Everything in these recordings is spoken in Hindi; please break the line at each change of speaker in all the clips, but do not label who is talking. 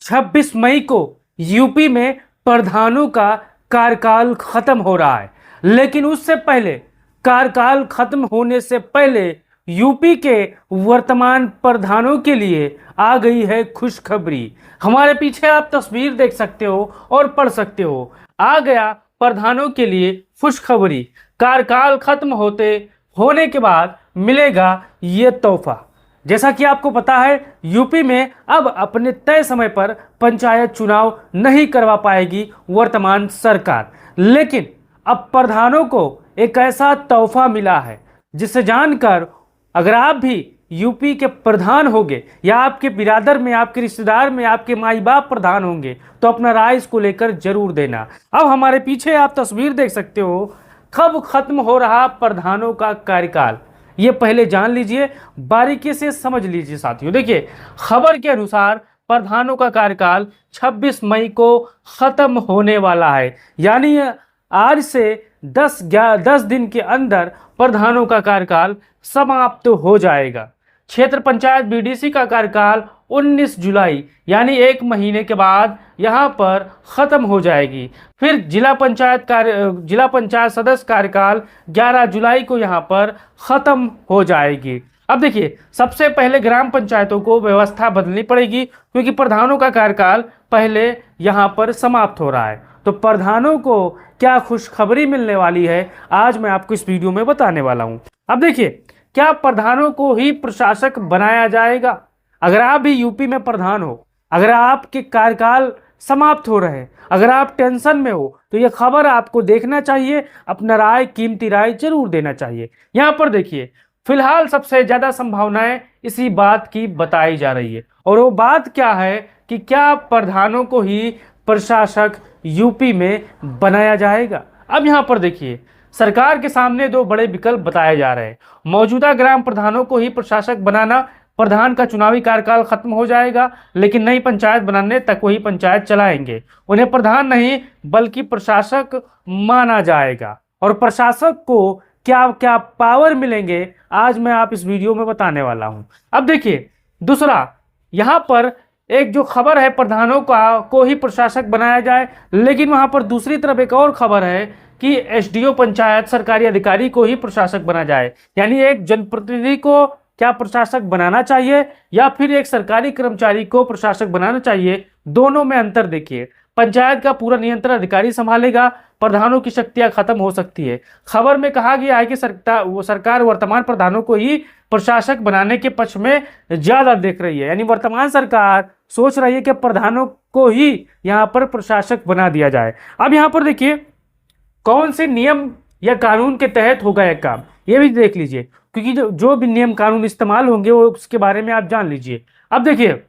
26 मई को यूपी में प्रधानों का कार्यकाल खत्म हो रहा है, लेकिन उससे पहले, कार्यकाल खत्म होने से पहले यूपी के वर्तमान प्रधानों के लिए आ गई है खुशखबरी। हमारे पीछे आप तस्वीर देख सकते हो और पढ़ सकते हो। आ गया प्रधानों के लिए खुशखबरी। कार्यकाल खत्म होने के बाद मिलेगा ये तोहफा। जैसा कि आपको पता है, यूपी में अब अपने तय समय पर पंचायत चुनाव नहीं करवा पाएगी वर्तमान सरकार, लेकिन अब प्रधानों को एक ऐसा तोहफा मिला है जिसे जानकर अगर आप भी यूपी के प्रधान होंगे या आपके बिरादर में, आपके रिश्तेदार में, आपके माई बाप प्रधान होंगे तो अपना राय इसको लेकर जरूर देना। अब हमारे पीछे आप तस्वीर देख सकते हो, कब खत्म हो रहा प्रधानों का कार्यकाल, ये पहले जान लीजिए, बारीकी से समझ लीजिए साथियों। देखिए, खबर के अनुसार प्रधानों का कार्यकाल 26 मई को खत्म होने वाला है, यानी आज से 10 दिन के अंदर प्रधानों का कार्यकाल समाप्त हो जाएगा। क्षेत्र पंचायत बीडीसी का कार्यकाल 19 जुलाई यानी एक महीने के बाद यहाँ पर खत्म हो जाएगी। फिर जिला पंचायत सदस्य कार्यकाल 11 जुलाई को यहाँ पर खत्म हो जाएगी। अब देखिए, सबसे पहले ग्राम पंचायतों को व्यवस्था बदलनी पड़ेगी क्योंकि प्रधानों का कार्यकाल पहले यहाँ पर समाप्त हो रहा है। तो प्रधानों को क्या खुशखबरी मिलने वाली है, आज मैं आपको इस वीडियो में बताने वाला हूँ। अब देखिए, क्या प्रधानों को ही प्रशासक बनाया जाएगा? अगर आप भी यूपी में प्रधान हो, अगर आपके कार्यकाल समाप्त हो रहे हैं, अगर आप टेंशन में हो, तो यह खबर आपको देखना चाहिए, अपना राय, कीमती राय जरूर देना चाहिए। यहाँ पर देखिए, फिलहाल सबसे ज्यादा संभावनाएं इसी बात की बताई जा रही है, और वो बात क्या है कि क्या प्रधानों को ही प्रशासक यूपी में बनाया जाएगा। अब यहाँ पर देखिए, सरकार के सामने दो बड़े विकल्प बताए जा रहे हैं। मौजूदा ग्राम प्रधानों को ही प्रशासक बनाना, प्रधान का चुनावी कार्यकाल खत्म हो जाएगा, लेकिन नई पंचायत बनाने तक वही पंचायत चलाएंगे, उन्हें प्रधान नहीं बल्कि प्रशासक माना जाएगा। और प्रशासक को क्या क्या पावर मिलेंगे, आज मैं आप इस वीडियो में बताने वाला हूं। अब देखिए, दूसरा यहाँ पर एक जो खबर है प्रधानों को ही प्रशासक बनाया जाए, लेकिन वहां पर दूसरी तरफ एक और खबर है कि एसडीओ पंचायत सरकारी अधिकारी को ही प्रशासक बना जाए, यानी एक जनप्रतिनिधि को क्या प्रशासक बनाना चाहिए या फिर एक सरकारी कर्मचारी को प्रशासक बनाना चाहिए, दोनों में अंतर देखिए। पंचायत का पूरा नियंत्रण अधिकारी संभालेगा, प्रधानों की शक्तियां खत्म हो सकती है। खबर में कहा गया है कि सरकार वर्तमान प्रधानों को ही प्रशासक बनाने के पक्ष में ज्यादा देख रही है, यानी वर्तमान सरकार सोच रही है कि प्रधानों को ही यहाँ पर प्रशासक बना दिया जाए। अब यहाँ पर देखिए, कौन से नियम या कानून के तहत होगा यह काम, ये भी देख लीजिए, क्योंकि जो भी नियम कानून इस्तेमाल होंगे वो उसके बारे में आप जान लीजिए। अब देखिए,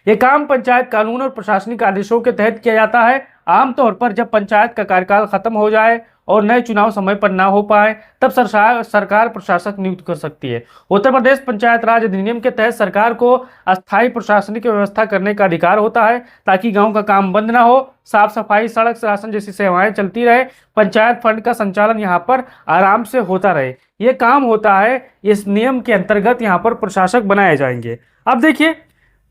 यह काम पंचायत कानून और प्रशासनिक आदेशों के तहत किया जाता है। आमतौर पर जब पंचायत का कार्यकाल खत्म हो जाए और नए चुनाव समय पर ना हो पाए, तब सरकार प्रशासक नियुक्त कर सकती है। उत्तर प्रदेश पंचायत राज अधिनियम के तहत सरकार को अस्थायी प्रशासनिक व्यवस्था करने का अधिकार होता है, ताकि गांव का काम बंद ना हो, साफ सफाई, सड़क, शासन जैसी सेवाएं चलती रहे, पंचायत फंड का संचालन यहाँ पर आराम से होता रहे। ये काम होता है, इस नियम के अंतर्गत यहाँ पर प्रशासक बनाए जाएंगे। अब देखिए,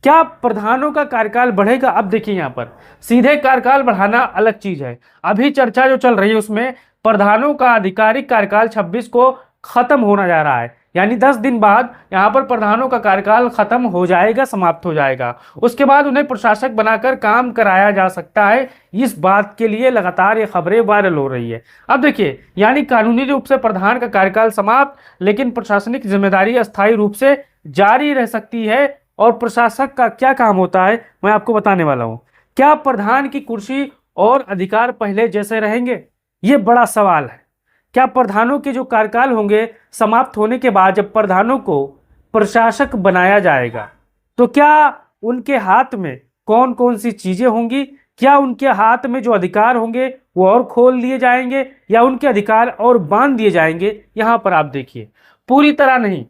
क्या प्रधानों का कार्यकाल बढ़ेगा? अब देखिए, यहाँ पर सीधे कार्यकाल बढ़ाना अलग चीज है। अभी चर्चा जो चल रही है उसमें प्रधानों का आधिकारिक कार्यकाल 26 को खत्म होना जा रहा है, यानी 10 दिन बाद यहाँ पर प्रधानों का कार्यकाल खत्म हो जाएगा, समाप्त हो जाएगा। उसके बाद उन्हें प्रशासक बनाकर काम कराया जा सकता है। इस बात के लिए लगातार ये खबरें वायरल हो रही है। अब देखिए, यानी कानूनी रूप से प्रधान का कार्यकाल समाप्त, लेकिन प्रशासनिक जिम्मेदारी अस्थायी रूप से जारी रह सकती है। और प्रशासक का क्या काम होता है मैं आपको बताने वाला हूं। क्या प्रधान की कुर्सी और अधिकार पहले जैसे रहेंगे? ये बड़ा सवाल है। क्या प्रधानों के जो कार्यकाल होंगे समाप्त होने के बाद जब प्रधानों को प्रशासक बनाया जाएगा, तो क्या उनके हाथ में कौन कौन सी चीजें होंगी? क्या उनके हाथ में जो अधिकार होंगे वो और खोल लिए जाएंगे या उनके अधिकार और बांध दिए जाएंगे? यहां पर आप देखिए, पूरी तरह नहीं।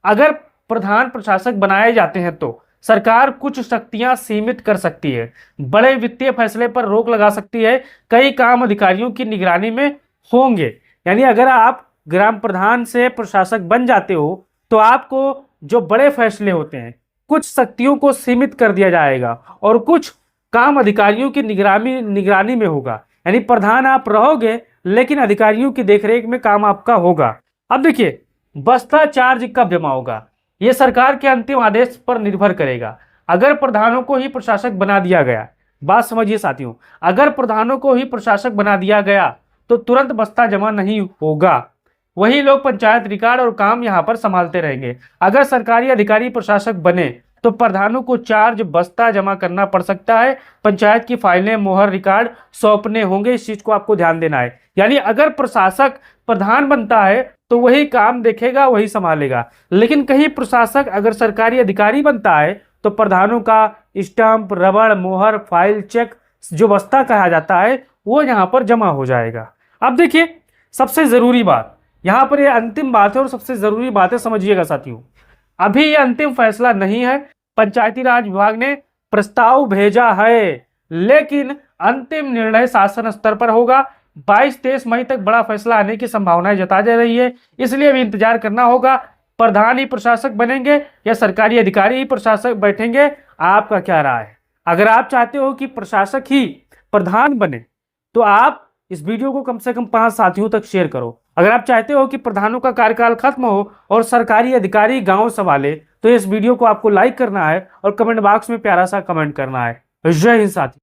अगर प्रधान प्रशासक बनाए जाते हैं तो सरकार कुछ शक्तियां सीमित कर सकती है, बड़े वित्तीय फैसले पर रोक लगा सकती है, कई काम अधिकारियों की निगरानी में होंगे। यानी अगर आप ग्राम प्रधान से प्रशासक बन जाते हो तो आपको जो बड़े फैसले होते हैं, कुछ शक्तियों को सीमित कर दिया जाएगा और कुछ काम अधिकारियों की निगरानी में होगा। यानी प्रधान आप रहोगे लेकिन अधिकारियों की देखरेख में काम आपका होगा। अब देखिए, बस्ता चार्ज कब जमा होगा, यह सरकार के अंतिम आदेश पर निर्भर करेगा। अगर प्रधानों को ही प्रशासक बना दिया गया, बात समझिए साथियों, अगर प्रधानों को ही प्रशासक बना दिया गया तो तुरंत बस्ता जमा नहीं होगा। वही लोग पंचायत रिकॉर्ड और काम यहां पर संभालते रहेंगे। अगर सरकारी अधिकारी प्रशासक बने तो प्रधानों को चार्ज बस्ता जमा करना पड़ सकता है। पंचायत की फाइलें, मोहर, रिकॉर्ड सौंपने होंगे। इस चीज को आपको ध्यान देना है। यानी अगर प्रशासक प्रधान बनता है तो वही काम देखेगा, वही संभालेगा। लेकिन कहीं प्रशासक अगर सरकारी अधिकारी बनता है तो प्रधानों का स्टाम्प, रबड़, मोहर, फाइल, चेक जो बस्ता कहा जाता है वो यहाँ पर जमा हो जाएगा। अब देखिए, सबसे जरूरी बात यहाँ पर, ये अंतिम बात है और सबसे जरूरी बात है, समझिएगा साथियों। अभी ये अंतिम फैसला नहीं है। पंचायती राज विभाग ने प्रस्ताव भेजा है लेकिन अंतिम निर्णय शासन स्तर पर होगा। 22-23 मई तक बड़ा फैसला आने की संभावनाएं जता जा रही है, इसलिए अभी इंतजार करना होगा। प्रधान ही प्रशासक बनेंगे या सरकारी अधिकारी ही प्रशासक बैठेंगे, आपका क्या राय है? अगर आप चाहते हो कि प्रशासक ही प्रधान बने तो आप इस वीडियो को कम से कम 5 साथियों तक शेयर करो। अगर आप चाहते हो कि प्रधानों का कार्यकाल खत्म हो और सरकारी अधिकारी गांव संभाले तो इस वीडियो को आपको लाइक करना है और कमेंट बॉक्स में प्यारा सा कमेंट करना है। जय हिंद साथी।